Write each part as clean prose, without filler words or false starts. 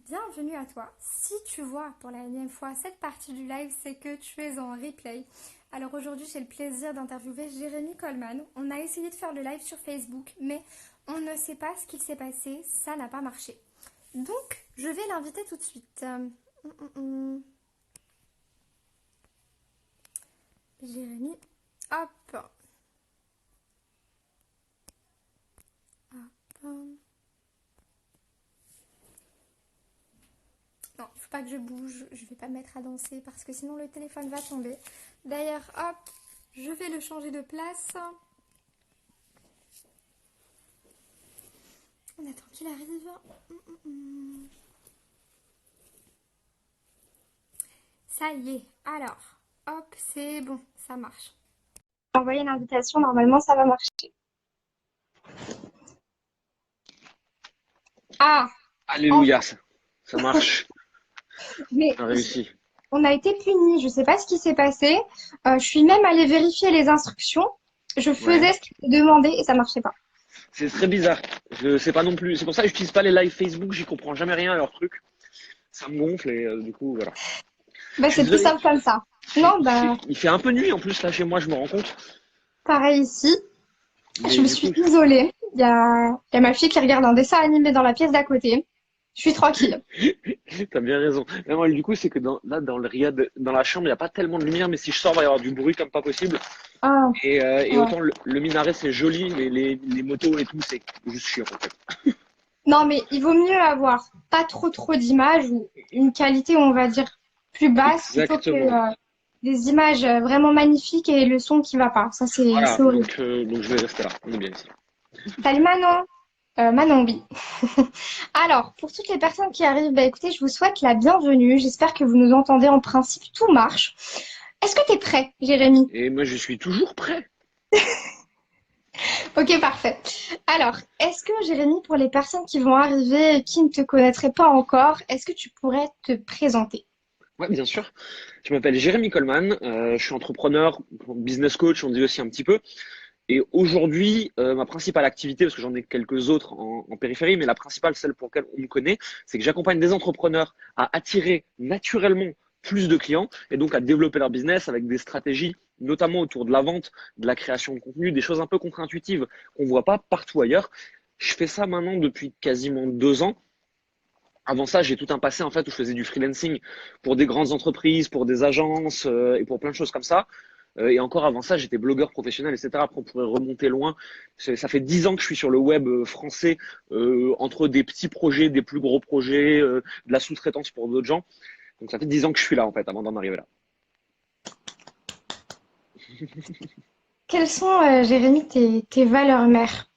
bienvenue à toi. Si tu vois pour la énième fois cette partie du live, c'est que tu es en replay. Alors aujourd'hui, j'ai le plaisir d'interviewer Jérémy Coleman. On a essayé de faire le live sur Facebook, mais on ne sait pas ce qu'il s'est passé, ça n'a pas marché. Donc, je vais l'inviter tout de suite. Jérémy, hop, hop. Non, il faut pas que je bouge, je vais pas me mettre à danser parce que sinon le téléphone va tomber. D'ailleurs, hop, je vais le changer de place. On attend qu'il arrive. Ça y est, alors, hop, c'est bon, ça marche. Envoyer l'invitation, normalement ça va marcher. Ah, Alléluia, enfin, ça marche, mais on a réussi. on a été punis, je sais pas ce qui s'est passé. Je suis même allée vérifier les instructions. Je Ouais. faisais ce qui était demandé et ça marchait pas. C'est très bizarre. Je sais pas non plus. C'est pour ça que j'utilise pas les live Facebook, j'y comprends jamais rien à leur truc. Ça me gonfle et du coup, voilà. Bah, Je suis c'est plus désolé. simple comme ça. Il fait, Non, il fait, bah, il fait un peu nuit en plus là chez moi, je me rends compte. pareil ici. Je Mais me du suis coup, isolée. Il y a ma fille qui regarde un dessin animé dans la pièce d'à côté. Je suis tranquille. t'as bien raison. Mais moi, du coup, c'est que là, dans le riad, dans la chambre, il n'y a pas tellement de lumière, mais si je sors, il va y avoir du bruit comme pas possible. Ah, Et ouais. autant le minaret, c'est joli, mais les motos et tout, c'est juste chiant en fait. Non, mais il vaut mieux avoir pas trop d'images ou une qualité, on va dire, plus basse plutôt que Exactement. des images vraiment magnifiques et le son qui va pas. Ça, Voilà, c'est horrible. donc je vais rester là. On est bien ici. Salut Manon. Manon, oui. Alors, pour toutes les personnes qui arrivent, bah écoutez, je vous souhaite la bienvenue. J'espère que vous nous entendez. En principe, tout marche. Est-ce que tu es prêt, Jérémy? Et moi, je suis toujours prêt. Ok, parfait. Alors, est-ce que, Jérémy, pour les personnes qui vont arriver et qui ne te connaîtraient pas encore, est-ce que tu pourrais te présenter? Ouais, bien sûr. Je m'appelle Jérémy Coleman. Je suis entrepreneur, business coach, on dit aussi un petit peu. Et aujourd'hui, ma principale activité, parce que j'en ai quelques autres en périphérie, mais la principale, celle pour laquelle on me connaît, c'est que j'accompagne des entrepreneurs à attirer naturellement plus de clients et donc à développer leur business avec des stratégies, notamment autour de la vente, de la création de contenu, des choses un peu contre-intuitives qu'on voit pas partout ailleurs. Je fais ça maintenant depuis quasiment 2 ans. Avant ça, j'ai tout un passé en fait où je faisais du freelancing pour des grandes entreprises, pour des agences et pour plein de choses comme ça. Et encore avant ça, j'étais blogueur professionnel, etc. Après, on pourrait remonter loin. Ça fait 10 ans que je suis sur le web français, entre des petits projets, des plus gros projets, de la sous-traitance pour d'autres gens. Donc ça fait 10 ans que je suis là en fait, avant d'en arriver là. Quelles sont, Jérémy, tes valeurs mères?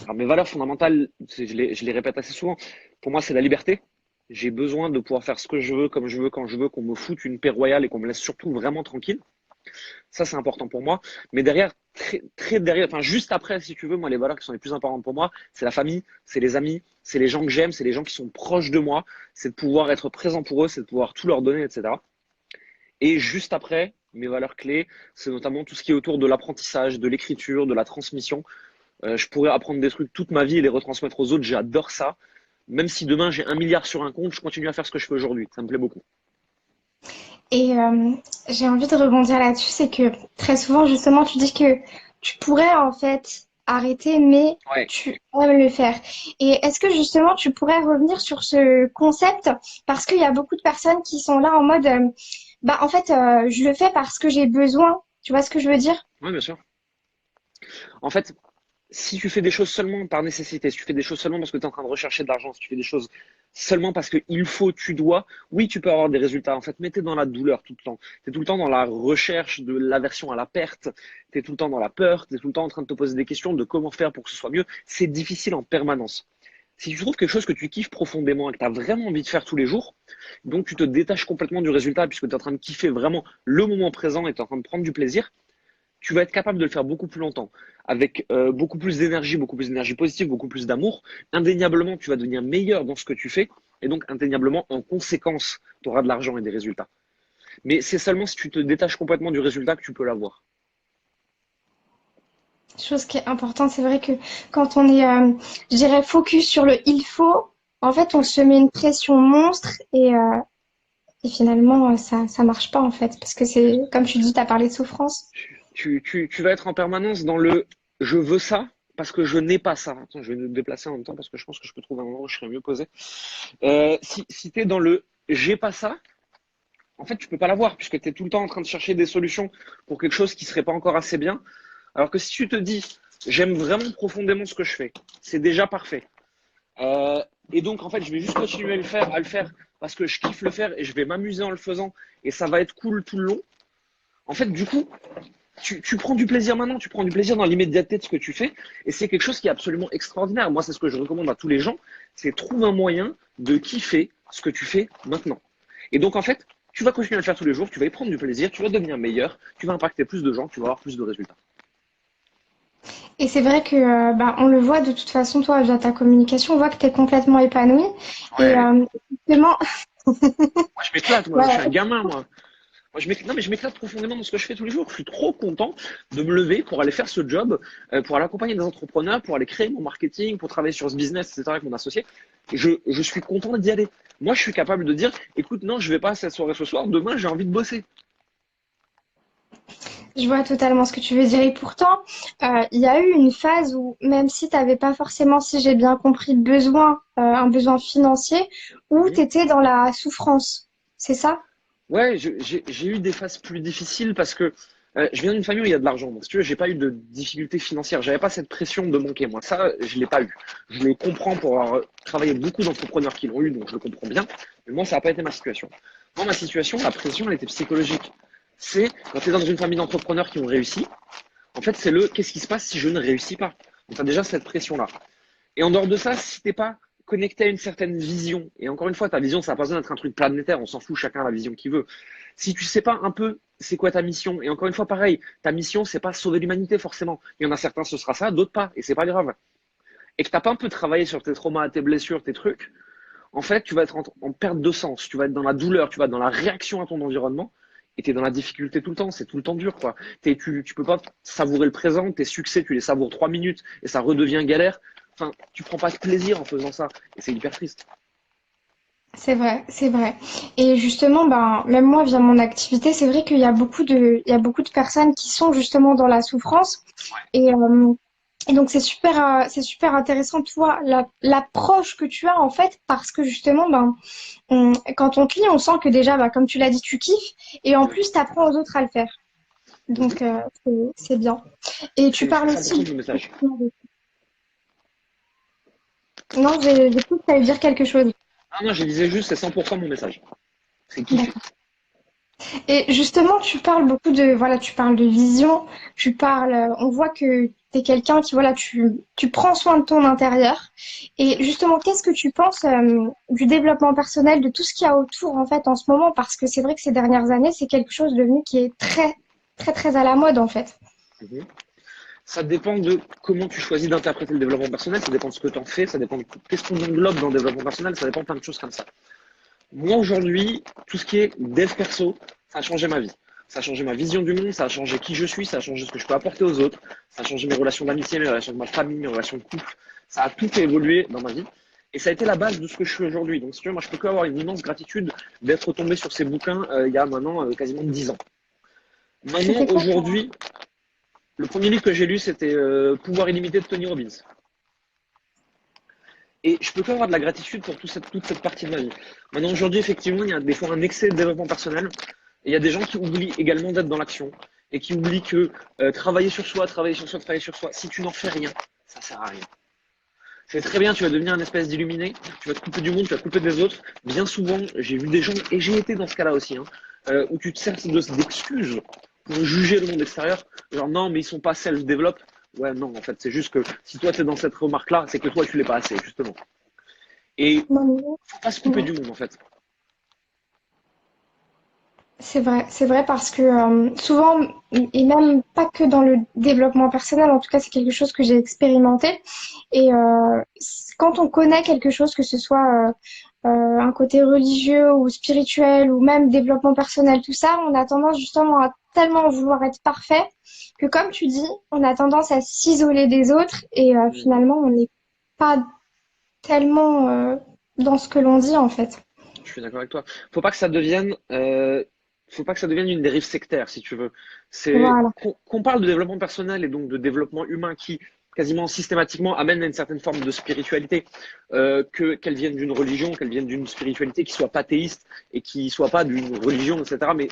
Alors mes valeurs fondamentales, je les répète assez souvent. Pour moi, c'est la liberté. J'ai besoin de pouvoir faire ce que je veux, comme je veux, quand je veux, qu'on me foute une paix royale et qu'on me laisse surtout vraiment tranquille. Ça, c'est important pour moi. Mais derrière, très derrière, enfin, juste après, si tu veux, moi, les valeurs qui sont les plus importantes pour moi, c'est la famille, c'est les amis, c'est les gens que j'aime, c'est les gens qui sont proches de moi, c'est de pouvoir être présent pour eux, c'est de pouvoir tout leur donner, etc. Et juste après, mes valeurs clés, c'est notamment tout ce qui est autour de l'apprentissage, de l'écriture, de la transmission. Je pourrais apprendre des trucs toute ma vie et les retransmettre aux autres. J'adore ça. Même si demain j'ai 1 milliard sur un compte, je continue à faire ce que je fais aujourd'hui. Ça me plaît beaucoup. Et j'ai envie de rebondir là-dessus, c'est que très souvent, justement, tu dis que tu pourrais en fait arrêter, mais Ouais. tu aimes le faire. Et est-ce que justement, tu pourrais revenir sur ce concept? Parce qu'il y a beaucoup de personnes qui sont là en mode, bah en fait, je le fais parce que j'ai besoin. Tu vois ce que je veux dire? Ouais, bien sûr. En fait, si tu fais des choses seulement par nécessité, si tu fais des choses seulement parce que tu es en train de rechercher de l'argent, si tu fais des choses seulement parce qu'il faut, tu dois, oui, tu peux avoir des résultats. En fait, mais tu es dans la douleur tout le temps. Tu es tout le temps dans la recherche de l'aversion à la perte. Tu es tout le temps dans la peur. Tu es tout le temps en train de te poser des questions de comment faire pour que ce soit mieux. C'est difficile en permanence. Si tu trouves quelque chose que tu kiffes profondément et que tu as vraiment envie de faire tous les jours, donc tu te détaches complètement du résultat puisque tu es en train de kiffer vraiment le moment présent et tu es en train de prendre du plaisir, tu vas être capable de le faire beaucoup plus longtemps, avec beaucoup plus d'énergie positive, beaucoup plus d'amour. Indéniablement, tu vas devenir meilleur dans ce que tu fais, et donc indéniablement, en conséquence, tu auras de l'argent et des résultats. Mais c'est seulement si tu te détaches complètement du résultat que tu peux l'avoir. Chose qui est importante, c'est vrai que quand on est, je dirais, focus sur le il faut, En fait, on se met une pression monstre et finalement, ça marche pas en fait. Parce que c'est, comme tu dis, tu as parlé de souffrance. Tu vas être en permanence dans le je veux ça parce que je n'ai pas ça. Attends, je vais me déplacer en même temps parce que je pense que je peux trouver un endroit où je serais mieux posé. Si tu es dans le j'ai pas ça, en fait, tu peux pas l'avoir puisque tu es tout le temps en train de chercher des solutions pour quelque chose qui serait pas encore assez bien. Alors que si tu te dis j'aime vraiment profondément ce que je fais, c'est déjà parfait. Euh, et donc, en fait, je vais juste continuer à le faire parce que je kiffe le faire et je vais m'amuser en le faisant et ça va être cool tout le long. En fait, du coup, tu prends du plaisir maintenant, tu prends du plaisir dans l'immédiateté de ce que tu fais, et c'est quelque chose qui est absolument extraordinaire. Moi, c'est ce que je recommande à tous les gens, c'est trouve un moyen de kiffer ce que tu fais maintenant. Et donc, en fait, tu vas continuer à le faire tous les jours, tu vas y prendre du plaisir, tu vas devenir meilleur, tu vas impacter plus de gens, tu vas avoir plus de résultats. Et c'est vrai que bah, on le voit de toute façon, toi, via ta communication, on voit que tu es complètement épanoui. Et Ouais. justement, Moi, je m'éclate, moi, je suis un ouais, gamin, moi. Moi, non, mais je m'éclate profondément dans ce que je fais tous les jours. Je suis trop content de me lever pour aller faire ce job, pour aller accompagner des entrepreneurs, pour aller créer mon marketing, pour travailler sur ce business, etc. avec mon associé. Je suis content d'y aller. Moi, je suis capable de dire, écoute, non, je vais pas à cette soirée ce soir. Demain, j'ai envie de bosser. je vois totalement ce que tu veux dire. Et pourtant, il y a eu une phase où, même si tu n'avais pas forcément, si j'ai bien compris, un besoin financier, où tu Mhm. étais dans la souffrance. C'est ça? Ouais, j'ai eu des phases plus difficiles parce que je viens d'une famille où il y a de l'argent. Donc, si tu veux, j'ai pas eu de difficultés financières. J'avais pas cette pression de manquer. Moi, ça, je l'ai pas eu. Je le comprends pour avoir travaillé avec beaucoup d'entrepreneurs qui l'ont eu, donc je le comprends bien. Mais moi, ça n'a pas été ma situation. Moi, ma situation, la pression, elle était psychologique. C'est quand tu es dans une famille d'entrepreneurs qui ont réussi, en fait, c'est le qu'est-ce qui se passe si je ne réussis pas. Donc, tu as déjà cette pression-là. Et en dehors de ça, si t'es pas connecté à une certaine vision, et encore une fois, ta vision, ça n'a pas besoin d'être un truc planétaire, on s'en fout, chacun a la vision qu'il veut. Si tu sais pas un peu c'est quoi ta mission, et encore une fois, pareil, ta mission, c'est pas sauver l'humanité forcément. Il y en a certains, ce sera ça, d'autres pas, et c'est pas grave. Et que t'as pas un peu travaillé sur tes traumas, tes blessures, tes trucs, en fait, tu vas être en perte de sens, tu vas être dans la douleur, tu vas être dans la réaction à ton environnement, et tu es dans la difficulté tout le temps, c'est tout le temps dur, quoi. Tu peux pas savourer le présent, tes succès, tu les savoures 3 minutes, et ça redevient galère. Enfin, tu prends pas de plaisir en faisant ça, et c'est hyper triste. C'est vrai, c'est vrai. Et justement, ben, même moi, via mon activité, c'est vrai qu'il y a il y a beaucoup de personnes qui sont justement dans la souffrance. Et donc, c'est super intéressant, tu vois, l'approche que tu as, en fait, parce que justement, ben, quand on te lit, on sent que déjà, ben, comme tu l'as dit, tu kiffes. Et en Ouais. plus, tu apprends aux autres à le faire. Mhm. Donc, c'est bien. Et tu C'est parles 100% aussi. du message. Non, j'ai cru que tu allais dire quelque chose. Ah non, je disais juste, c'est 100% mon message. C'est kiffer. Et justement, tu parles beaucoup voilà, tu parles de vision, on voit que tu es quelqu'un qui, voilà, tu prends soin de ton intérieur. Et justement, qu'est-ce que tu penses, du développement personnel, de tout ce qu'il y a autour, en fait, en ce moment? Parce que c'est vrai que ces dernières années, c'est quelque chose devenu qui est très, très, très à la mode, en fait. Mhm. Ça dépend de comment tu choisis d'interpréter le développement personnel, ça dépend de ce que tu en fais, ça dépend de qu'est-ce qu'on englobe dans le développement personnel, ça dépend de plein de choses comme ça. Moi, aujourd'hui, tout ce qui est dev perso, ça a changé ma vie. Ça a changé ma vision du monde, ça a changé qui je suis, ça a changé ce que je peux apporter aux autres, ça a changé mes relations d'amitié, mes relations de ma famille, mes relations de couple. Ça a tout évolué dans ma vie. Et ça a été la base de ce que je suis aujourd'hui. Donc, si tu veux, moi, je peux que avoir une immense gratitude d'être tombé sur ces bouquins il y a maintenant quasiment 10 ans. Maintenant, C'était quoi ça? aujourd'hui, le premier livre que j'ai lu, c'était Pouvoir illimité de Tony Robbins. Et je peux que avoir de la gratitude pour toute cette partie de ma vie. Maintenant, aujourd'hui, effectivement, il y a des fois un excès de développement personnel. Et il y a des gens qui oublient également d'être dans l'action. Et qui oublient que travailler sur soi, travailler sur soi, travailler sur soi, si tu n'en fais rien, ça sert à rien. C'est très bien, tu vas devenir une espèce d'illuminé, tu vas te couper du monde, tu vas te couper des autres. Bien souvent, j'ai vu des gens, et j'ai été dans ce cas-là aussi, hein, où tu te sers d'excuses pour juger le monde extérieur. Genre, non, mais ils sont pas self-develop. Ouais, non, en fait, c'est juste que si toi, tu es dans cette remarque-là, c'est que toi, tu l'es pas assez, justement. Et Non, faut pas se couper mais- du monde, en fait. C'est vrai parce que souvent, et même pas que dans le développement personnel, en tout cas c'est quelque chose que j'ai expérimenté. Et quand on connaît quelque chose, que ce soit un côté religieux ou spirituel ou même développement personnel, tout ça, on a tendance justement à tellement vouloir être parfait que comme tu dis, on a tendance à s'isoler des autres et Mhm. finalement on n'est pas tellement... dans ce que l'on dit en fait. Je suis d'accord avec toi. Faut pas que ça devienne, faut pas que ça devienne une dérive sectaire, si tu veux. C'est Voilà. qu'on parle de développement personnel et donc de développement humain qui quasiment systématiquement amène à une certaine forme de spiritualité, qu'elle vienne d'une religion, qu'elle vienne d'une spiritualité qui soit pas théiste et qui soit pas d'une religion, etc. Mais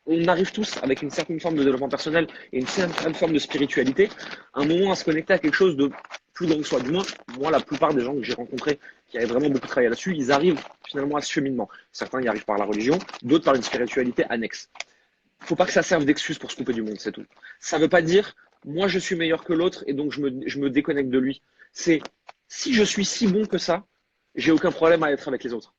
on arrive tous avec une certaine forme de développement personnel et une certaine forme de spiritualité, à un moment à se connecter à quelque chose de plus grand que soi. Du moins, moi, la plupart des gens que j'ai rencontrés qui avaient vraiment beaucoup travaillé là-dessus, ils arrivent finalement à ce cheminement. Certains y arrivent par la religion, d'autres par une spiritualité annexe. Faut pas que ça serve d'excuse pour se couper du monde, c'est tout. Ça veut pas dire, moi, je suis meilleur que l'autre et donc je me déconnecte de lui. C'est, si je suis si bon que ça, j'ai aucun problème à être avec les autres.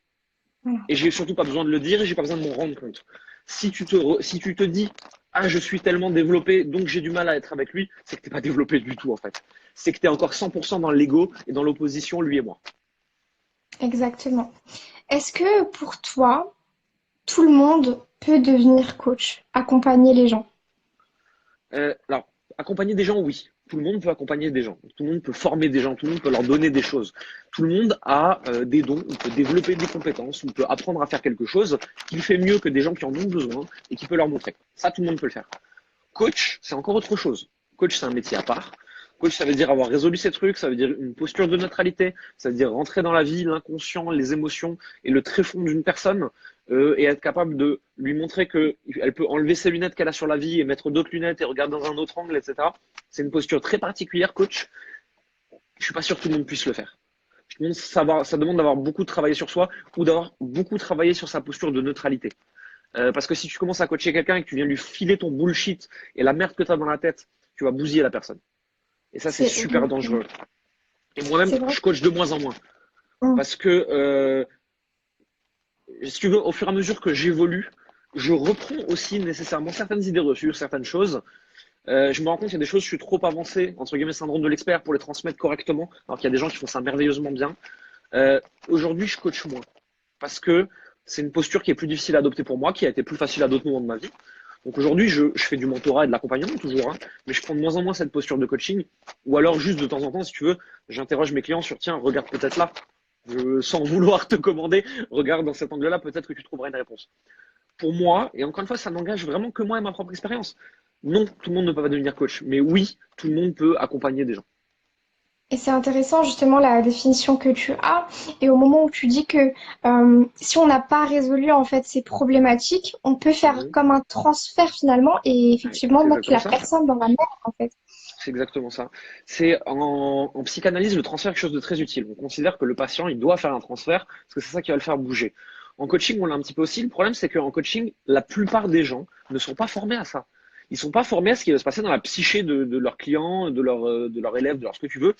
Voilà. Et j'ai surtout pas besoin de le dire et j'ai pas besoin de m'en rendre compte. Si tu te dis, ah, je suis tellement développé, donc j'ai du mal à être avec lui, c'est que t'es pas développé du tout, en fait. C'est que t'es encore 100% dans l'ego et dans l'opposition, lui et moi. Exactement. Est-ce que pour toi, tout le monde peut devenir coach, accompagner les gens? Alors, accompagner des gens, oui. Tout le monde peut accompagner des gens. Tout le monde peut former des gens. Tout le monde peut leur donner des choses. Tout le monde a des dons, on peut développer des compétences, on peut apprendre à faire quelque chose qu'il fait mieux que des gens qui en ont besoin et qui peut leur montrer. Ça, tout le monde peut le faire. Coach, c'est encore autre chose. Coach, c'est un métier à part. Coach, ça veut dire avoir résolu ces trucs, ça veut dire une posture de neutralité, ça veut dire rentrer dans la vie, l'inconscient, les émotions et le tréfonds d'une personne et être capable de lui montrer qu'elle peut enlever ses lunettes qu'elle a sur la vie et mettre d'autres lunettes et regarder dans un autre angle, etc. C'est une posture très particulière, coach. Je suis pas sûr que tout le monde puisse le faire. Ça demande d'avoir beaucoup travaillé sur soi ou d'avoir beaucoup travaillé sur sa posture de neutralité. Parce que si tu commences à coacher quelqu'un et que tu viens lui filer ton bullshit et la merde que tu as dans la tête, tu vas bousiller la personne. Et ça, c'est C'est super dangereux. Et moi-même, c'est vrai. je coach de moins en moins. Mm. Parce que, si tu veux, au fur et à mesure que j'évolue, je reprends aussi nécessairement certaines idées reçues, certaines choses. Je me rends compte qu'il y a des choses, je suis trop avancé, entre guillemets, syndrome de l'expert, pour les transmettre correctement, alors qu'il y a des gens qui font ça merveilleusement bien. Aujourd'hui, je coach moins. Parce que c'est une posture qui est plus difficile à adopter pour moi, qui a été plus facile à d'autres moments de ma vie. Donc aujourd'hui, je fais du mentorat et de l'accompagnement toujours, hein, mais je prends de moins en moins cette posture de coaching. Ou alors juste de temps en temps, si tu veux, j'interroge mes clients sur tiens, regarde peut-être là, sans vouloir te commander, regarde dans cet angle-là, peut-être que tu trouveras une réponse. Pour moi, et encore une fois, ça n'engage vraiment que moi et ma propre expérience. Non, tout le monde ne peut pas devenir coach, mais oui, tout le monde peut accompagner des gens. Et c'est intéressant justement la définition que tu as. Et au moment où tu dis que si on n'a pas résolu en fait ces problématiques, on peut faire Mhm. comme un transfert finalement et Ouais, effectivement c'est mettre exactement la ça. personne dans la merde en fait. C'est exactement ça. C'est en psychanalyse, le transfert est quelque chose de très utile. On considère que le patient, il doit faire un transfert parce que c'est ça qui va le faire bouger. En coaching, on l'a un petit peu aussi. Le problème, c'est qu'en coaching, la plupart des gens ne sont pas formés à ça. Ils sont pas formés à ce qui va se passer dans la psyché de leurs clients, de leur élève, de leur ce que tu veux,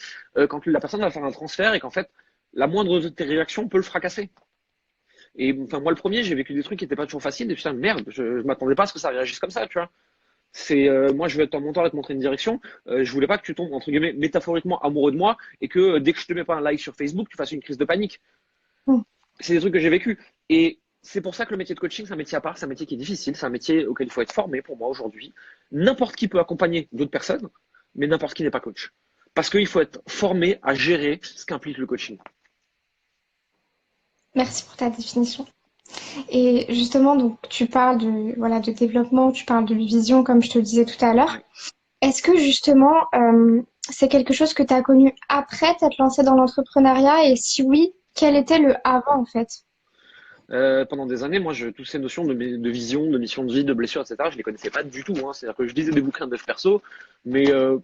quand la personne va faire un transfert et qu'en fait, la moindre de tes réactions peut le fracasser. Et enfin, moi, le premier, j'ai vécu des trucs qui n'étaient pas toujours faciles. Et putain, merde, je m'attendais pas à ce que ça réagisse comme ça, tu vois. C'est moi, je vais être ton mentor et te montrer une direction. Je voulais pas que tu tombes entre guillemets métaphoriquement amoureux de moi et que dès que je te mets pas un like sur Facebook, tu fasses une crise de panique. Mm. C'est des trucs que j'ai vécu et c'est pour ça que le métier de coaching, c'est un métier à part, c'est un métier qui est difficile, c'est un métier auquel il faut être formé pour moi aujourd'hui. N'importe qui peut accompagner d'autres personnes, mais n'importe qui n'est pas coach. Parce qu'il faut être formé à gérer ce qu'implique le coaching. Merci pour ta définition. Et justement, donc tu parles de voilà de développement, tu parles de vision comme je te le disais tout à l'heure. Ouais. Est-ce que justement c'est quelque chose que tu as connu après t'être lancé dans l'entrepreneuriat et si oui, quel était le avant en fait? Pendant des années, moi, toutes ces notions de vision, de mission de vie, de blessure, etc., je les connaissais pas du tout, hein. C'est-à-dire que je lisais des bouquins de dev perso, mais je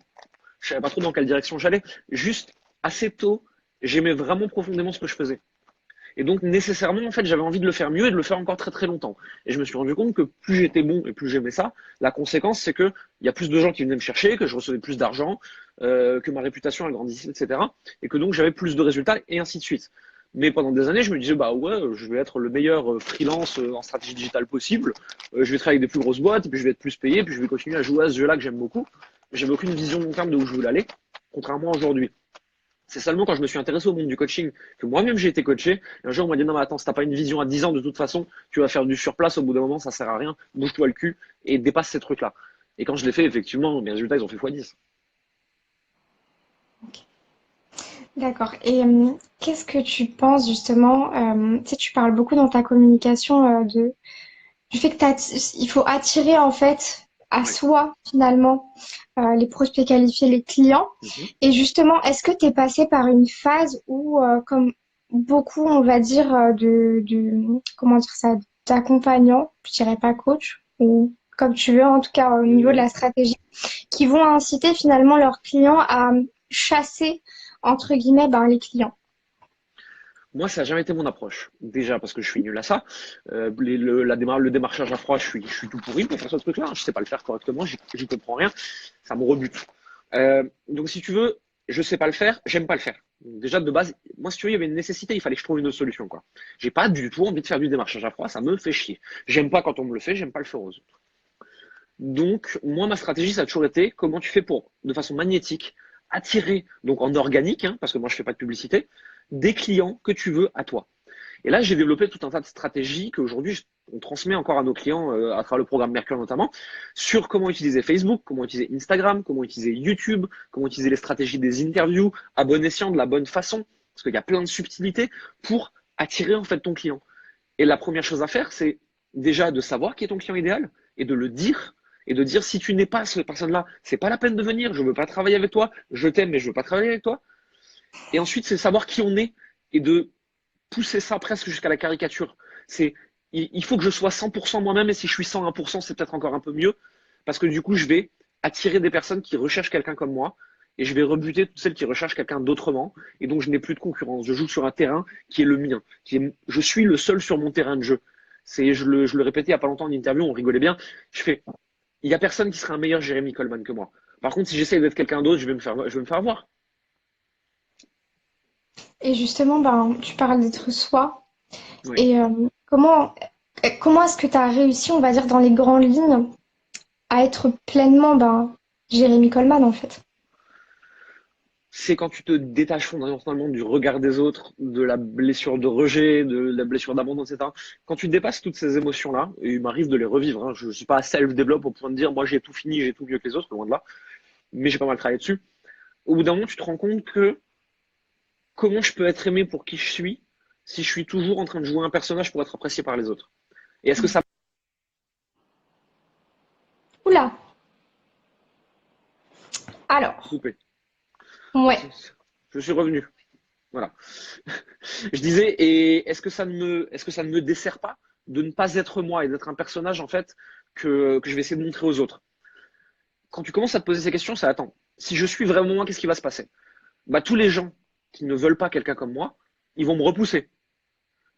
savais pas trop dans quelle direction j'allais. Juste assez tôt, j'aimais vraiment profondément ce que je faisais. Et donc nécessairement, en fait, j'avais envie de le faire mieux et de le faire encore très très longtemps. Et je me suis rendu compte que plus j'étais bon et plus j'aimais ça, la conséquence c'est que il y a plus de gens qui venaient me chercher, que je recevais plus d'argent, que ma réputation agrandissait, etc. Et que donc j'avais plus de résultats et ainsi de suite. Mais pendant des années, je me disais bah ouais, je vais être le meilleur freelance en stratégie digitale possible. Je vais travailler avec des plus grosses boîtes, et puis je vais être plus payé, puis je vais continuer à jouer à ce jeu-là que j'aime beaucoup. J'avais aucune vision long terme de où je voulais aller, contrairement à aujourd'hui. C'est seulement quand je me suis intéressé au monde du coaching que moi-même j'ai été coaché. Et un jour, on m'a dit non, mais attends, si t'as pas une vision à 10 ans, de toute façon, tu vas faire du surplace. Au bout d'un moment, ça sert à rien. Bouge-toi le cul et dépasse ces trucs-là. Et quand je l'ai fait, effectivement, mes résultats, ils ont fait x10. D'accord. Et qu'est-ce que tu penses justement, tu sais, tu parles beaucoup dans ta communication du fait que il faut attirer en fait à Oui. soi finalement les prospects qualifiés, les clients. Mhm. Et justement, est-ce que tu es passé par une phase où, comme beaucoup, on va dire, comment dire ça, d'accompagnants, je dirais pas coach, ou comme tu veux, en tout cas au niveau de Mhm. la stratégie, qui vont inciter finalement leurs clients à chasser, entre guillemets, ben, les clients. Moi, ça n'a jamais été mon approche. Déjà parce que je suis nul à ça. Le démarchage à froid, je suis tout pourri pour faire ce truc-là. Je sais pas le faire correctement, j'y comprends rien. Ça me rebute. Donc, si tu veux, je sais pas le faire, j'aime pas le faire. Donc, déjà, de base, moi, si tu veux, il y avait une nécessité, il fallait que je trouve une autre solution, quoi. J'ai pas du tout envie de faire du démarchage à froid, ça me fait chier. J'aime pas quand on me le fait, j'aime pas le faire aux autres. Donc, moi, ma stratégie, ça a toujours été comment tu fais pour, de façon magnétique, attirer, donc en organique, hein, parce que moi, je fais pas de publicité, des clients que tu veux à toi. Et là, j'ai développé tout un tas de stratégies qu'aujourd'hui, on transmet encore à nos clients à travers le programme Mercure notamment, sur comment utiliser Facebook, comment utiliser Instagram, comment utiliser YouTube, comment utiliser les stratégies des interviews, à bon escient, de la bonne façon, parce qu'il y a plein de subtilités pour attirer en fait ton client. Et la première chose à faire, c'est déjà de savoir qui est ton client idéal et de le dire et de dire si tu n'es pas cette personne-là, c'est pas la peine de venir, je veux pas travailler avec toi, je t'aime mais je veux pas travailler avec toi. Et ensuite, c'est savoir qui on est et de pousser ça presque jusqu'à la caricature. C'est il faut que je sois 100% moi-même et si je suis 101%, c'est peut-être encore un peu mieux parce que du coup, je vais attirer des personnes qui recherchent quelqu'un comme moi et je vais rebuter toutes celles qui recherchent quelqu'un d'autrement et donc je n'ai plus de concurrence. Je joue sur un terrain qui est le mien, je suis le seul sur mon terrain de jeu. Je le répétais il n'y a pas longtemps en interview, on rigolait bien. Je fais, il n'y a personne qui sera un meilleur Jérémy Coleman que moi. Par contre, si j'essaye d'être quelqu'un d'autre, je vais me faire avoir. Et justement, ben, tu parles d'être soi. Oui. Et comment est-ce que tu as réussi, on va dire, dans les grandes lignes, à être pleinement ben, Jérémy Coleman, en fait? C'est quand tu te détaches fondamentalement du regard des autres, de la blessure de rejet, de la blessure d'abandon, etc. Quand tu dépasses toutes ces émotions-là, et il m'arrive de les revivre, hein, je ne suis pas self-développe au point de dire moi j'ai tout fini, j'ai tout mieux que les autres, loin de là, mais j'ai pas mal travaillé dessus. Au bout d'un moment, tu te rends compte que comment je peux être aimé pour qui je suis si je suis toujours en train de jouer un personnage pour être apprécié par les autres. Et est-ce que ça Oula! m'a Alors, coupé? ouais. Je suis revenu. Voilà. Je disais, et est-ce que ça ne me dessert pas de ne pas être moi et d'être un personnage en fait que je vais essayer de montrer aux autres? Quand tu commences à te poser ces questions, c'est attends, si je suis vraiment moi, qu'est-ce qui va se passer? Bah tous les gens qui ne veulent pas quelqu'un comme moi, ils vont me repousser.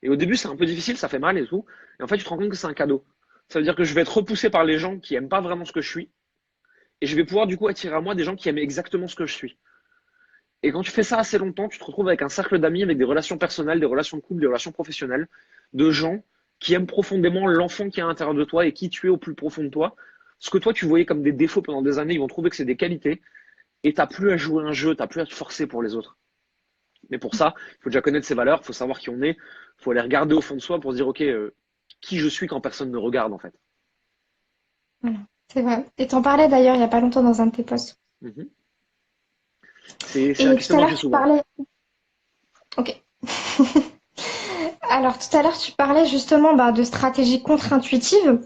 Et au début, c'est un peu difficile, ça fait mal et tout. Et en fait, tu te rends compte que c'est un cadeau. Ça veut dire que je vais être repoussé par les gens qui aiment pas vraiment ce que je suis, et je vais pouvoir du coup attirer à moi des gens qui aiment exactement ce que je suis. Et quand tu fais ça assez longtemps, tu te retrouves avec un cercle d'amis, avec des relations personnelles, des relations de couple, des relations professionnelles, de gens qui aiment profondément l'enfant qui est à l'intérieur de toi et qui tu es au plus profond de toi. Ce que toi tu voyais comme des défauts pendant des années, ils vont trouver que c'est des qualités et t'as plus à jouer un jeu, t'as plus à te forcer pour les autres. Mais pour ça, il faut déjà connaître ses valeurs, il faut savoir qui on est, il faut aller regarder au fond de soi pour se dire ok, qui je suis quand personne ne regarde en fait. Voilà, c'est vrai. Et t'en parlais d'ailleurs il y a pas longtemps dans un de tes posts. Mhm. C'est un Et tout à questionnement que l'heure, j'ai tu souvent. parlais. Ok. Alors, tout à l'heure, tu parlais justement bah, de stratégie contre-intuitive.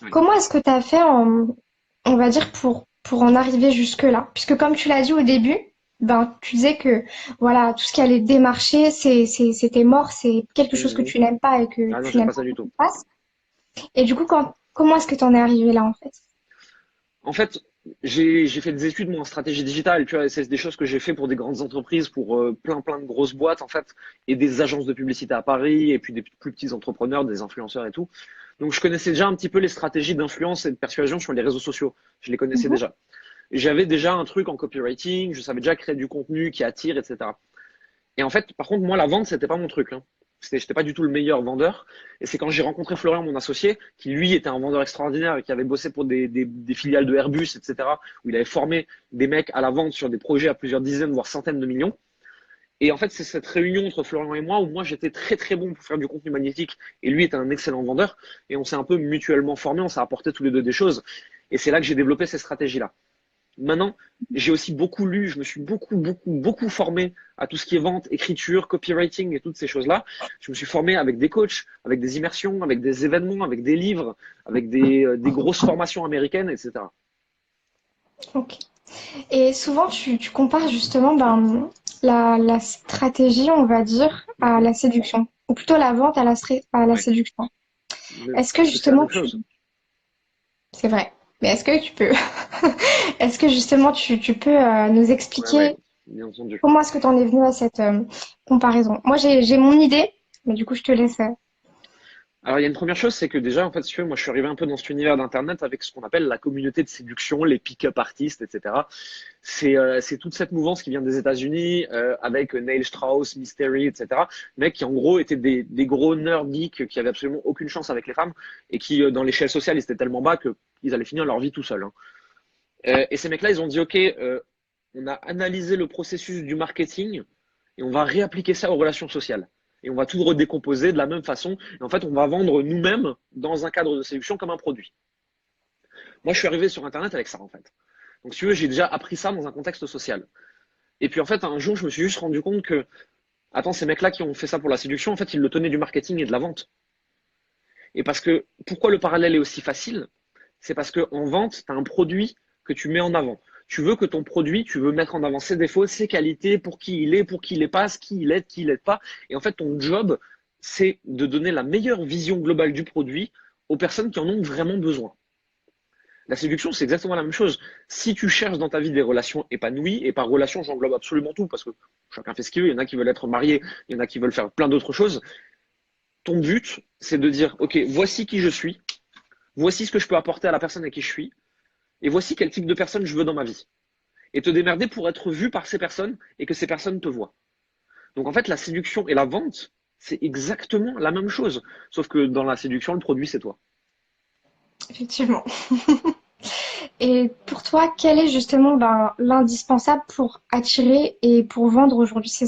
Oui. Comment est-ce que tu as fait, on va dire, pour en arriver jusque-là? Puisque comme tu l'as dit au début, ben, tu disais que voilà, tout ce qui allait démarcher, c'était mort, c'est quelque chose que Mhm. tu n'aimes pas et que Ah non, tu j'aime n'aimes pas pas ça du qu'on tout. fasse. Et du coup, comment est-ce que tu en es arrivé là, en fait? En fait, j'ai fait des études moi en stratégie digitale, tu vois, c'est des choses que j'ai fait pour des grandes entreprises, pour plein de grosses boîtes en fait, et des agences de publicité à Paris, et puis des plus petits entrepreneurs, des influenceurs et tout. Donc je connaissais déjà un petit peu les stratégies d'influence et de persuasion sur les réseaux sociaux. Je les connaissais Mhm. déjà. J'avais déjà un truc en copywriting, je savais déjà créer du contenu qui attire, etc. Et en fait, par contre, moi, la vente, c'était pas mon truc, hein. J'étais pas du tout le meilleur vendeur. Et c'est quand j'ai rencontré Florian, mon associé, qui lui était un vendeur extraordinaire et qui avait bossé pour des filiales de Airbus, etc., où il avait formé des mecs à la vente sur des projets à plusieurs dizaines, voire centaines de millions. Et en fait, c'est cette réunion entre Florian et moi où moi j'étais très très bon pour faire du contenu magnétique et lui était un excellent vendeur. Et on s'est un peu mutuellement formés, on s'est apporté tous les deux des choses. Et c'est là que j'ai développé ces stratégies-là. Maintenant, j'ai aussi beaucoup lu, je me suis beaucoup formé à tout ce qui est vente, écriture, copywriting et toutes ces choses-là. Je me suis formé avec des coachs, avec des immersions, avec des événements, avec des livres, avec des grosses formations américaines, etc. Ok. Et souvent, tu compares justement la stratégie, on va dire, à Mhm. la séduction, ou plutôt la vente à la Ouais. séduction. Mais Est-ce que parce que c'est la justement même chose. c'est vrai, mais est-ce que tu peux, est-ce que justement tu peux nous Ouais, ouais, expliquer bien entendu. comment est-ce que tu en es venu à cette comparaison? Moi, j'ai mon idée, mais du coup, je te laisse. Alors, il y a une première chose, c'est que déjà, en fait, si tu veux, moi, je suis arrivé un peu dans cet univers d'Internet avec ce qu'on appelle la communauté de séduction, les pick-up artistes, etc. C'est toute cette mouvance qui vient des États-Unis avec Neil Strauss, Mystery, etc. Mecs qui, en gros, étaient des gros nerds geeks qui avaient absolument aucune chance avec les femmes et qui, dans l'échelle sociale, ils étaient tellement bas qu'ils allaient finir leur vie tout seuls, hein. Et ces mecs-là, ils ont dit, OK, on a analysé le processus du marketing et on va réappliquer ça aux relations sociales. Et on va tout redécomposer de la même façon. Et en fait, on va vendre nous-mêmes dans un cadre de séduction comme un produit. Moi, je suis arrivé sur Internet avec ça, en fait. Donc, si tu veux, j'ai déjà appris ça dans un contexte social. Et puis, en fait, un jour, je me suis juste rendu compte que, attends, ces mecs-là qui ont fait ça pour la séduction, en fait, ils le tenaient du marketing et de la vente. Et parce que, pourquoi le parallèle est aussi facile? C'est parce qu'en vente, tu as un produit que tu mets en avant. Tu veux que ton produit, tu veux mettre en avant ses défauts, ses qualités, pour qui il est pas, ce qui il est, qui il est pas. Et en fait, ton job, c'est de donner la meilleure vision globale du produit aux personnes qui en ont vraiment besoin. La séduction, c'est exactement la même chose. Si tu cherches dans ta vie des relations épanouies, et par relation, j'englobe absolument tout, parce que chacun fait ce qu'il veut, il y en a qui veulent être mariés, il y en a qui veulent faire plein d'autres choses. Ton but, c'est de dire, OK, voici qui je suis, voici ce que je peux apporter à la personne à qui je suis, et voici quel type de personne je veux dans ma vie. Et te démerder pour être vu par ces personnes et que ces personnes te voient. Donc en fait, la séduction et la vente, c'est exactement la même chose. Sauf que dans la séduction, le produit, c'est toi. Effectivement. Et pour toi, quel est justement l'indispensable pour attirer et pour vendre aujourd'hui je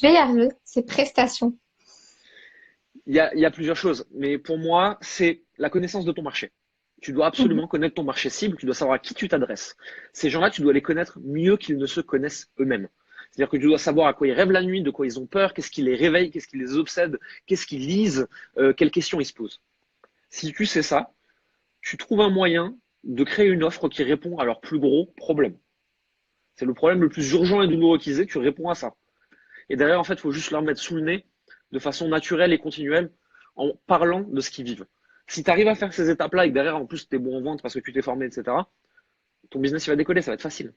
vais y arriver, ces prestations? Il y a plusieurs choses. Mais pour moi, c'est la connaissance de ton marché. Tu dois Mhm. absolument connaître ton marché cible, tu dois savoir à qui tu t'adresses. Ces gens-là, tu dois les connaître mieux qu'ils ne se connaissent eux-mêmes. C'est-à-dire que tu dois savoir à quoi ils rêvent la nuit, de quoi ils ont peur, qu'est-ce qui les réveille, qu'est-ce qui les obsède, qu'est-ce qu'ils lisent, quelles questions ils se posent. Si tu sais ça, tu trouves un moyen de créer une offre qui répond à leur plus gros problème. C'est le problème le plus urgent et douloureux qu'ils aient, tu réponds à ça. Et derrière, en fait, il faut juste leur mettre sous le nez de façon naturelle et continuelle en parlant de ce qu'ils vivent. Si tu arrives à faire ces étapes-là et que derrière, en plus, tu es bon en vente parce que tu t'es formé, etc., ton business, il va décoller, ça va être facile.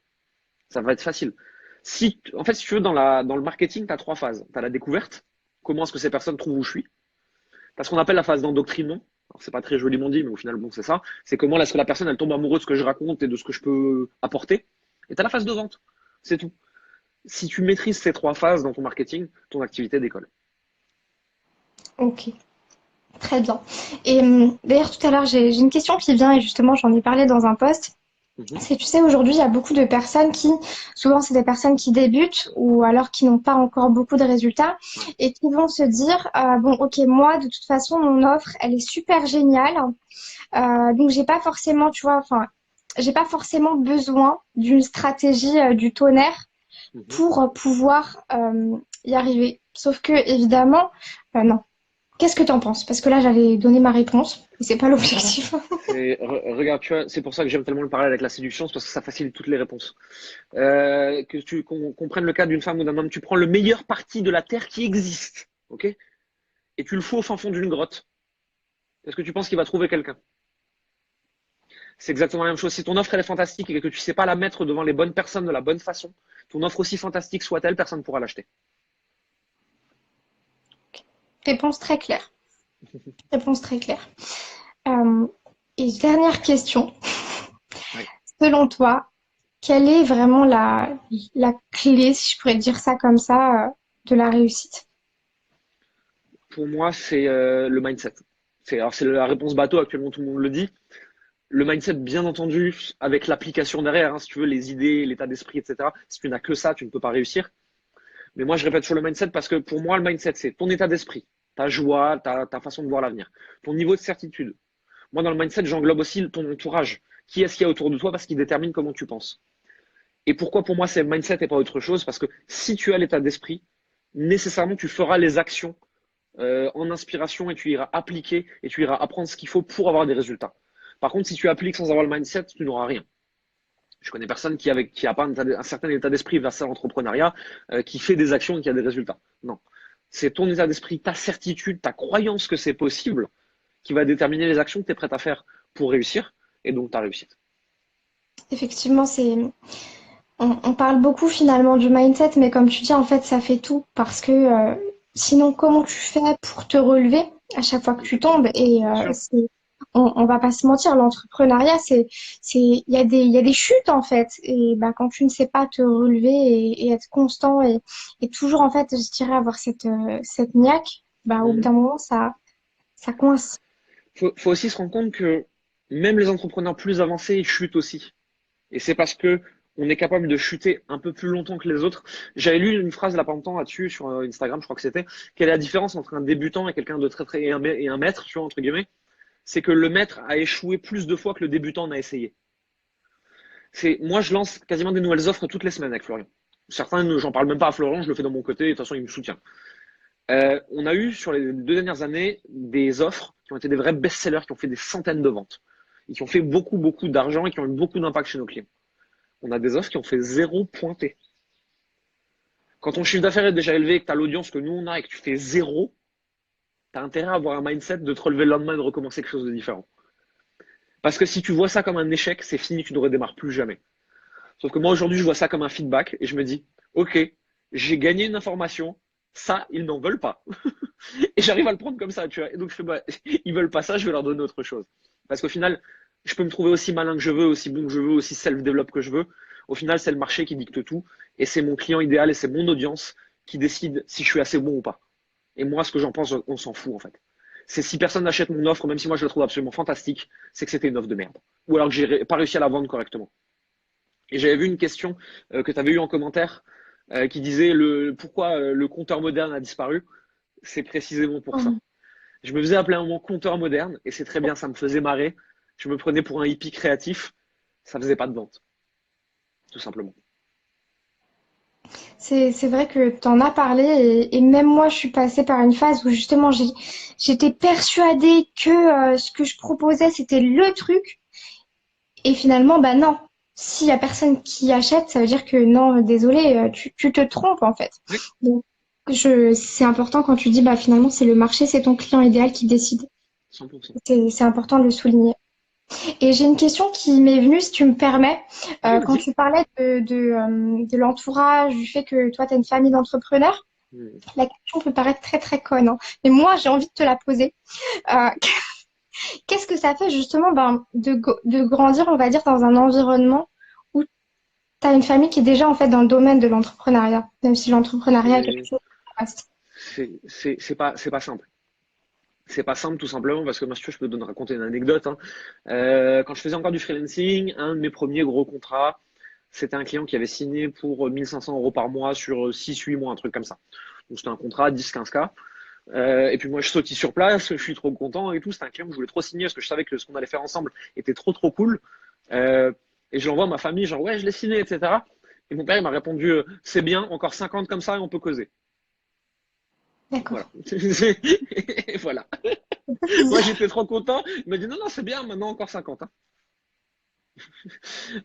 Ça va être facile. En fait, si tu veux, dans le marketing, tu as trois phases. Tu as la découverte, comment est-ce que ces personnes trouvent où je suis. Tu as ce qu'on appelle la phase d'endoctrinement. Alors, c'est pas très joliment dit, mais au final, bon, c'est ça. C'est comment est-ce que la personne, elle tombe amoureuse de ce que je raconte et de ce que je peux apporter. Et tu as la phase de vente. C'est tout. Si tu maîtrises ces trois phases dans ton marketing, ton activité décolle. Ok, très bien. Et d'ailleurs, tout à l'heure, j'ai une question qui vient et justement, j'en ai parlé dans un post. Mhm. C'est, tu sais, aujourd'hui, il y a beaucoup de personnes souvent, c'est des personnes qui débutent ou alors qui n'ont pas encore beaucoup de résultats Ouais. et qui vont se dire, bon, ok, moi, de toute façon, mon offre, elle est super géniale. Donc, j'ai pas forcément, tu vois, enfin, j'ai pas forcément besoin d'une stratégie du tonnerre Mhm. pour pouvoir y arriver. Sauf que, évidemment, non. Qu'est-ce que tu en penses? Parce que là, j'allais donner ma réponse et c'est pas l'objectif. Regarde, tu vois, c'est pour ça que j'aime tellement le parallèle avec la séduction, c'est parce que ça facilite toutes les réponses. Qu'on prenne le cas d'une femme ou d'un homme, tu prends le meilleur parti de la Terre qui existe, ok? Et tu le fous au fin fond d'une grotte. Est-ce que tu penses qu'il va trouver quelqu'un? C'est exactement la même chose. Si ton offre elle est fantastique et que tu sais pas la mettre devant les bonnes personnes de la bonne façon, ton offre aussi fantastique soit-elle, personne ne pourra l'acheter. Réponse très claire. Réponse très claire. Euh, et dernière question. Ouais. Selon toi, quelle est vraiment la clé, si je pourrais dire ça comme ça, de la réussite? Pour moi, c'est le mindset. C'est la réponse bateau, actuellement tout le monde le dit. Le mindset, bien entendu, avec l'application derrière, hein, si tu veux, les idées, l'état d'esprit, etc. Si tu n'as que ça, tu ne peux pas réussir. Mais moi, je répète sur le mindset parce que pour moi, le mindset, c'est ton état d'esprit, ta joie, ta façon de voir l'avenir, ton niveau de certitude. Moi, dans le mindset, j'englobe aussi ton entourage. qui est-ce qu'il y a autour de toi parce qu'il détermine comment tu penses. Et pourquoi pour moi c'est mindset et pas autre chose? Parce que si tu as l'état d'esprit, nécessairement tu feras les actions en inspiration et tu iras appliquer et tu iras apprendre ce qu'il faut pour avoir des résultats. Par contre, si tu appliques sans avoir le mindset, tu n'auras rien. Je connais personne qui a pas un certain état d'esprit vers l'entrepreneuriat, qui fait des actions et qui a des résultats. Non. C'est ton état d'esprit, ta certitude, ta croyance que c'est possible qui va déterminer les actions que tu es prête à faire pour réussir et donc ta réussite. Effectivement, on parle beaucoup finalement du mindset, mais comme tu dis, en fait, ça fait tout. Parce que sinon, comment tu fais pour te relever à chaque fois que tu tombes? Et Bien sûr. on va pas se mentir, l'entrepreneuriat, il y a il y a des chutes en fait. Et bah, quand tu ne sais pas te relever et être constant et toujours en fait, je dirais avoir cette niaque, bah, au bout Mhm. d'un moment, ça coince. Faut aussi se rendre compte que même les entrepreneurs plus avancés, ils chutent aussi. Et c'est parce que on est capable de chuter un peu plus longtemps que les autres. J'avais lu une phrase là pas longtemps là-dessus sur Instagram, je crois que c'était, quelle est la différence entre un débutant et quelqu'un de très très et un maître, tu vois, entre guillemets. C'est que le maître a échoué plus de fois que le débutant n'a essayé. Moi, je lance quasiment des nouvelles offres toutes les semaines avec Florian. Certains, j'en parle même pas à Florian, je le fais de mon côté, de toute façon, il me soutient. On a eu sur les 2 dernières années des offres qui ont été des vrais best-sellers, qui ont fait des centaines de ventes, et qui ont fait beaucoup, beaucoup d'argent et qui ont eu beaucoup d'impact chez nos clients. On a des offres qui ont fait zéro pointé. Quand ton chiffre d'affaires est déjà élevé, et que tu as l'audience que nous on a et que tu fais zéro, tu as intérêt à avoir un mindset de te relever le lendemain et de recommencer quelque chose de différent. Parce que si tu vois ça comme un échec, c'est fini, tu ne redémarres plus jamais. Sauf que moi aujourd'hui, je vois ça comme un feedback et je me dis, ok, j'ai gagné une information, ça, ils n'en veulent pas. Et j'arrive à le prendre comme ça, tu vois. Et donc je fais, bah, ils veulent pas ça, je vais leur donner autre chose. Parce qu'au final, je peux me trouver aussi malin que je veux, aussi bon que je veux, aussi self-développe que je veux. Au final, c'est le marché qui dicte tout. Et c'est mon client idéal et c'est mon audience qui décide si je suis assez bon ou pas. Et moi, ce que j'en pense, on s'en fout en fait. C'est si personne n'achète mon offre, même si moi je la trouve absolument fantastique, c'est que c'était une offre de merde. Ou alors que j'ai pas réussi à la vendre correctement. Et j'avais vu une question que tu avais eue en commentaire qui disait pourquoi le compteur moderne a disparu. C'est précisément pour ça. Mhm. Je me faisais appeler un moment compteur moderne et c'est très bien, ça me faisait marrer. Je me prenais pour un hippie créatif, ça faisait pas de vente, tout simplement. C'est vrai que tu en as parlé et même moi je suis passée par une phase où justement j'étais persuadée que ce que je proposais c'était le truc et finalement bah non. S'il y a personne qui achète, ça veut dire que non, désolé, tu te trompes en fait. Oui, Donc c'est important quand tu dis bah finalement c'est le marché, c'est ton client idéal qui décide. 100%. C'est important de le souligner. Et j'ai une question qui m'est venue, si tu me permets. Oui, Quand vas-y. tu parlais de l'entourage, du fait que toi, tu as une famille d'entrepreneurs, Hmm. la question peut paraître très, très conne, hein. Mais moi, j'ai envie de te la poser. Euh, Qu'est-ce que ça fait justement ben, de grandir, on va dire, dans un environnement où tu as une famille qui est déjà en fait dans le domaine de l'entrepreneuriat, même si l'entrepreneuriat est quelque C'est chose de vaste. c'est pas simple. C'est pas simple tout simplement parce que moi, si tu veux, je peux te raconter une anecdote, hein. Quand je faisais encore du freelancing, un de mes premiers gros contrats, c'était un client qui avait signé pour 1 500 € par mois sur 6 8 mois, un truc comme ça. Donc c'était un contrat 10 15K. Et puis moi je sautille sur place, je suis trop content et tout. C'était un client que je voulais trop signer parce que je savais que ce qu'on allait faire ensemble était trop trop cool. Euh, et je l'envoie à ma famille, genre ouais je l'ai signé, etc. Et mon père il m'a répondu c'est bien, encore 50 comme ça et on peut causer. D'accord. Voilà. Et voilà. Moi j'étais trop content. Il m'a dit non non c'est bien, maintenant encore 50. Hein.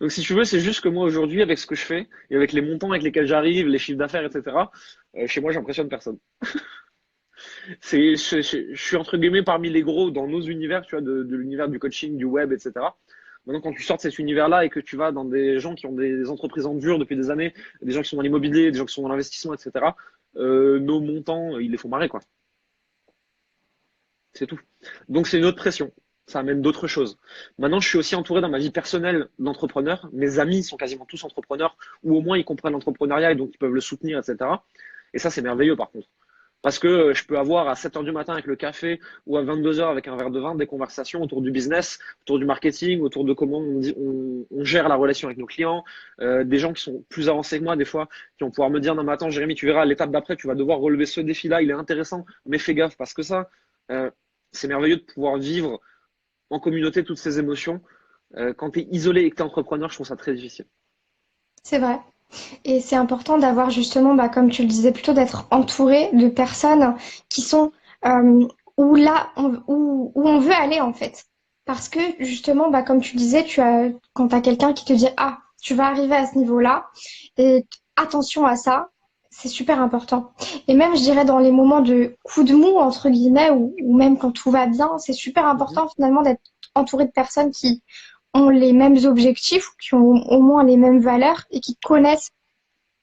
Donc si tu veux c'est juste que moi aujourd'hui avec ce que je fais et avec les montants avec lesquels j'arrive, les chiffres d'affaires, etc. Chez moi j'impressionne personne. Je suis entre guillemets parmi les gros dans nos univers, tu vois, de l'univers du coaching, du web, etc. Maintenant, quand tu sors de cet univers-là et que tu vas dans des gens qui ont des entreprises en dur depuis des années, des gens qui sont dans l'immobilier, des gens qui sont dans l'investissement, etc., nos montants, ils les font marrer, quoi. C'est tout. Donc, c'est une autre pression. Ça amène d'autres choses. Maintenant, je suis aussi entouré dans ma vie personnelle d'entrepreneurs. Mes amis sont quasiment tous entrepreneurs, ou au moins ils comprennent l'entrepreneuriat et donc ils peuvent le soutenir, etc. Et ça, c'est merveilleux, par contre. Parce que je peux avoir à 7 heures du matin avec le café ou à 22 heures avec un verre de vin des conversations autour du business, autour du marketing, autour de comment on gère la relation avec nos clients. Des gens qui sont plus avancés que moi, des fois, qui vont pouvoir me dire, non, mais attends, Jérémy, tu verras, à l'étape d'après, tu vas devoir relever ce défi-là, il est intéressant, mais fais gaffe parce que ça, euh, c'est merveilleux de pouvoir vivre en communauté toutes ces émotions Quand tu es isolé et que tu es entrepreneur, je trouve ça très difficile. C'est vrai. Et c'est important d'avoir justement, bah, comme tu le disais, plutôt d'être entouré de personnes qui sont où là, où on veut aller en fait. Parce que justement, bah, comme tu le disais, quand tu as quelqu'un qui te dit, ah, tu vas arriver à ce niveau-là, et attention à ça, c'est super important. Et même, je dirais, dans les moments de coup de mou, entre guillemets, ou même quand tout va bien, c'est super Mhm. important finalement d'être entouré de personnes qui ont les mêmes objectifs, qui ont au moins les mêmes valeurs et qui connaissent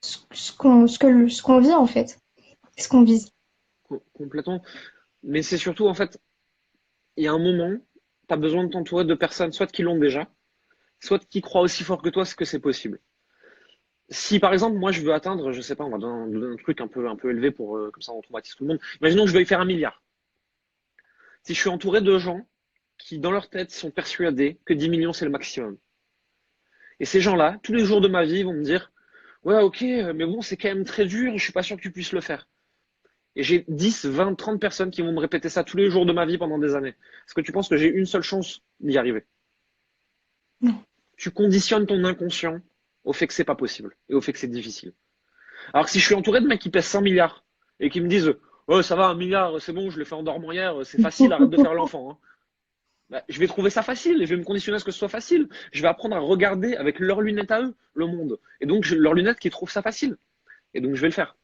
ce qu'on vit en fait, ce qu'on vise. Complètement. Mais c'est surtout, en fait, il y a un moment, tu as besoin de t'entourer de personnes, soit qui l'ont déjà, soit qui croient aussi fort que toi ce que c'est possible. Si par exemple, moi je veux atteindre, je sais pas, on va donner un truc un peu élevé pour comme ça on traumatise tout le monde. Imaginons que je veuille faire 1 milliard. Si je suis entouré de gens qui, dans leur tête, sont persuadés que 10 millions c'est le maximum. Et ces gens-là, tous les jours de ma vie, vont me dire, ouais, ok, mais bon, c'est quand même très dur, je suis pas sûr que tu puisses le faire. Et j'ai 10, 20, 30 personnes qui vont me répéter ça tous les jours de ma vie pendant des années. Est-ce que tu penses que j'ai une seule chance d'y arriver? Non. Tu conditionnes ton inconscient au fait que c'est pas possible et au fait que c'est difficile. Alors que si je suis entouré de mecs qui pèsent 100 milliards et qui me disent, oh, ça va, 1 milliard, c'est bon, je l'ai fait en dormant hier, c'est facile, arrête de faire l'enfant, hein. Bah, je vais trouver ça facile et je vais me conditionner à ce que ce soit facile. Je vais apprendre à regarder avec leurs lunettes à eux le monde. Et donc, leurs lunettes qui trouvent ça facile. Et donc, je vais le faire.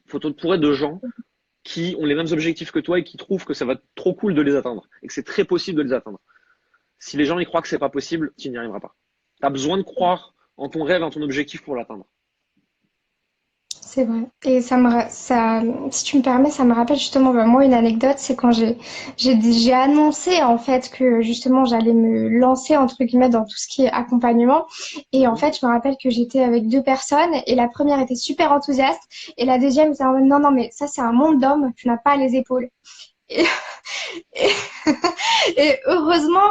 Il faut t'entourer de gens qui ont les mêmes objectifs que toi et qui trouvent que ça va être trop cool de les atteindre et que c'est très possible de les atteindre. Si les gens y croient que c'est pas possible, tu n'y arriveras pas. Tu as besoin de croire en ton rêve, en ton objectif pour l'atteindre. C'est vrai. Et si tu me permets, ça me rappelle justement, bah, moi, une anecdote, c'est quand j'ai annoncé, en fait, que justement, j'allais me lancer, entre guillemets, dans tout ce qui est accompagnement. Et en Mhm. fait, je me rappelle que j'étais avec deux personnes et la première était super enthousiaste et la deuxième était en mode, non, non, mais ça, c'est un monde d'hommes, tu n'as pas les épaules. Et, et, et heureusement,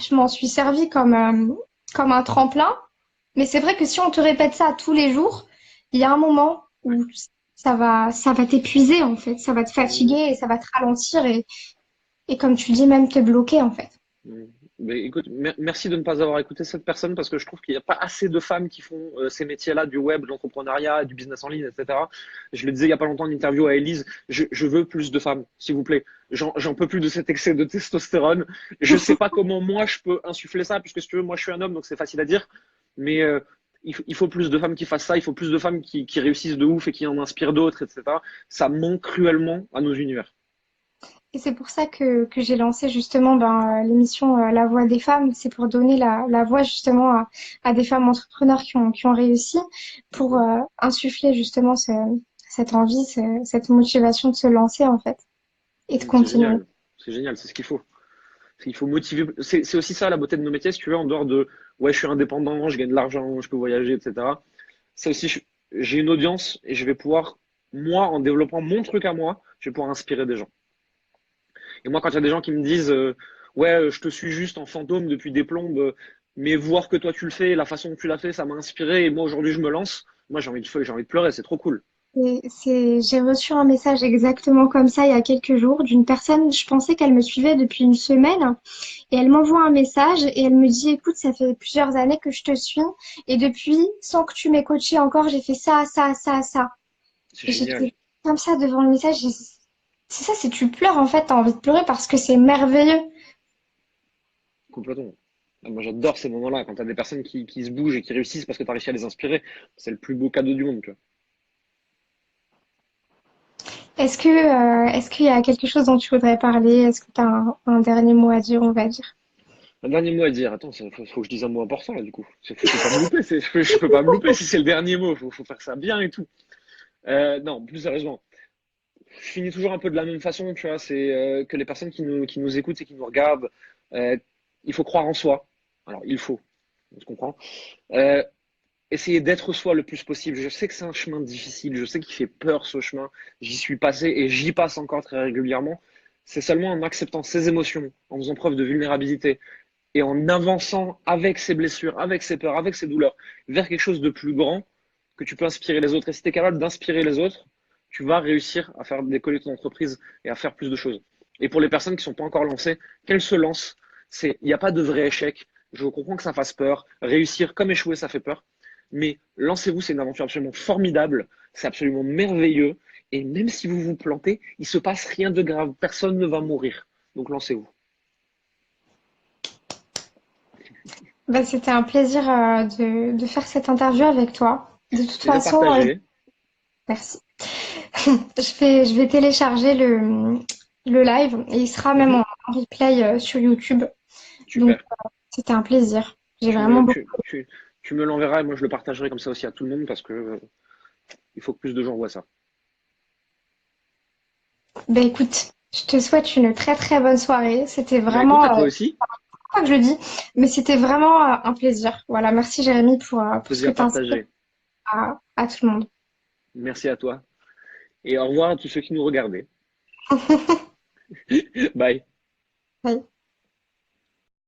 je m'en suis servi comme un tremplin. Mais c'est vrai que si on te répète ça tous les jours, il y a un moment où ça va t'épuiser en fait, ça va te Mhm. fatiguer et ça va te ralentir et comme tu dis, même te bloquer en fait. Mhm. Mais écoute, merci de ne pas avoir écouté cette personne parce que je trouve qu'il n'y a pas assez de femmes qui font ces métiers-là, du web, de l'entrepreneuriat, du business en ligne, etc. Je le disais il n'y a pas longtemps en interview à Elise, je veux plus de femmes, s'il vous plaît. J'en peux plus de cet excès de testostérone. Je sais pas comment moi je peux insuffler ça, puisque si tu veux, moi je suis un homme, donc c'est facile à dire. Mais il faut plus de femmes qui fassent ça, il faut plus de femmes qui réussissent de ouf et qui en inspirent d'autres, etc. Ça manque cruellement à nos univers. Et c'est pour ça que j'ai lancé justement l'émission La Voix des femmes. C'est pour donner la voix justement à des femmes entrepreneurs qui ont réussi, pour Mhm. insuffler justement cette envie, cette motivation de se lancer en fait et de C'est continuer. génial, c'est génial, c'est ce qu'il faut. Il faut motiver. C'est aussi ça la beauté de nos métiers, si tu veux, en dehors de ouais, je suis indépendant, je gagne de l'argent, je peux voyager, etc. C'est aussi, j'ai une audience et je vais pouvoir, moi, en développant mon truc à moi, je vais pouvoir inspirer des gens. Et moi, quand il y a des gens qui me disent, ouais, je te suis juste en fantôme depuis des plombes, mais voir que toi tu le fais, la façon que tu l'as fait, ça m'a inspiré et moi aujourd'hui je me lance, moi j'ai envie de pleurer, c'est trop cool. J'ai reçu un message exactement comme ça il y a quelques jours d'une personne, je pensais qu'elle me suivait depuis une semaine et elle m'envoie un message et elle me dit, écoute, ça fait plusieurs années que je te suis et depuis, sans que tu m'aies coaché encore, j'ai fait ça, ça, ça, ça. C'est Et génial, j'étais comme ça devant le message. C'est ça, c'est tu pleures en fait, t'as envie de pleurer parce que c'est merveilleux. complètement. Ah, moi j'adore ces moments-là, quand tu as des personnes qui se bougent et qui réussissent parce que tu as réussi à les inspirer, c'est le plus beau cadeau du monde, tu vois. Est-ce qu'il y a quelque chose dont tu voudrais parler? Est-ce que tu as un dernier mot à dire, on va dire? Un dernier mot à dire. Attends, faut que je dise un mot important là du coup. Je peux pas me louper. Je peux pas me louper si c'est le dernier mot. Faut faire ça bien et tout. Non, plus sérieusement. Je finis toujours un peu de la même façon, tu vois. C'est que les personnes qui nous écoutent et qui nous regardent, euh, il faut croire en soi. Alors, il faut. On se comprend. Euh, Essayer d'être soi le plus possible. Je sais que c'est un chemin difficile. Je sais qu'il fait peur ce chemin. J'y suis passé et j'y passe encore très régulièrement. C'est seulement en acceptant ses émotions, en faisant preuve de vulnérabilité, et en avançant avec ses blessures, avec ses peurs, avec ses douleurs, vers quelque chose de plus grand, que tu peux inspirer les autres. Et si tu es capable d'inspirer les autres, tu vas réussir à faire décoller ton entreprise et à faire plus de choses. Et pour les personnes qui ne sont pas encore lancées, qu'elles se lancent Il n'y a pas de vrai échec. Je comprends que ça fasse peur. Réussir comme échouer, ça fait peur. Mais lancez-vous, c'est une aventure absolument formidable. C'est absolument merveilleux. Et même si vous vous plantez, il se passe rien de grave. Personne ne va mourir. Donc lancez-vous. Bah, c'était un plaisir de faire cette interview avec toi. De toute Plaisir façon, partagé. merci. Je vais télécharger le live et il sera même Mhm. en replay sur YouTube. Donc, Super. c'était un plaisir. J'ai Tu vraiment me, beaucoup. tu me l'enverras et moi je le partagerai comme ça aussi à tout le monde parce que il faut que plus de gens voient ça. Ben écoute, je te souhaite une très très bonne soirée. C'était Bah écoute, vraiment, à toi aussi, pas que je le dis, mais c'était vraiment un plaisir. Voilà, merci Jérémy pour ce que plaisir tu inspires partagé. à tout le monde. Merci à toi. Et au revoir à tous ceux qui nous regardaient. Bye. Bye.